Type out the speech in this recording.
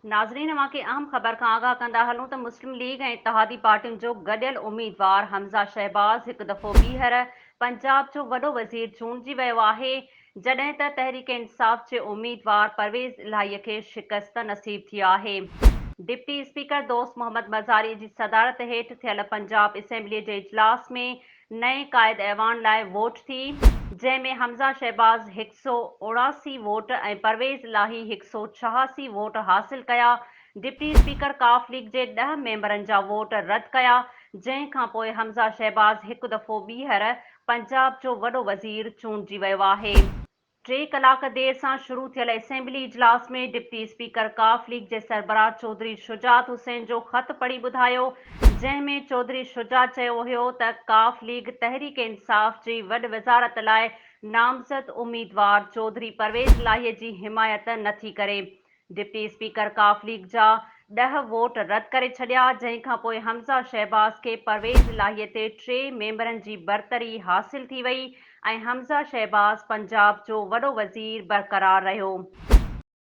नाज़रीन अवांखे अहम ख़बर खां आगाह कंदा हलूं त मुस्लिम लीग ऐं इत्तेहादी पार्टियुनि जो गॾियल उम्मीदवार हमज़ा शहबाज़ हिकु दफ़ो ॿीहर पंजाब जो वॾो वज़ीर चूंडिजी वियो आहे, जॾहिं त तहरीक इंसाफ़ जे उम्मीदवार परवेज़ इलाहीअ खे शिकस्त नसीब थी आहे। डिप्टी स्पीकर दोस्त मोहम्मद मज़ारी जी सदारत हेठि थियल पंजाब असेंबलीअ जे इजलास में नए क़ाइद ऐवान लाइ वोट थी, जंहिंमें हमज़ा शहबाज़ 179 वोट ऐं परवेज़ इलाही 186 वोट हासिल कया। डिप्टी स्पीकर काफ लीग जे 10 मेंबरनि जा वोट रद्द कया, जंहिं खां पोइ हमज़ा शहबाज़ हिकु दफ़ो ॿीहर पंजाब जो वॾो वज़ीर चूंडिजी वियो आहे। 3 कलाक देर सां शुरू थियल असेंबली इजलास में डिप्टी स्पीकर काफ लीग जे सरबराह चौधरी शुजात हुसैन जो ख़त पढ़ी ॿुधायो, जंहिं में चौधरी शुजात चयो हुयो त काफ लीग तहरीक इंसाफ़ जी वॾ वज़ारत लाइ नामज़द उम्मीदवार चौधरी परवेज़ इलाहीअ जी हिमायत नथी करे। डिप्टी स्पीकर काफ लीग जा 10 वोट रद्द करे छॾिया, जंहिं खां पोइ हमज़ा शहबाज़ खे परवेज़ इलाहीअ ते 3 मेंबरनि जी बरतरी हासिल थी वई ऐं हमज़ा शहबाज़ पंजाब जो वॾो वज़ीर बरक़रार रहियो।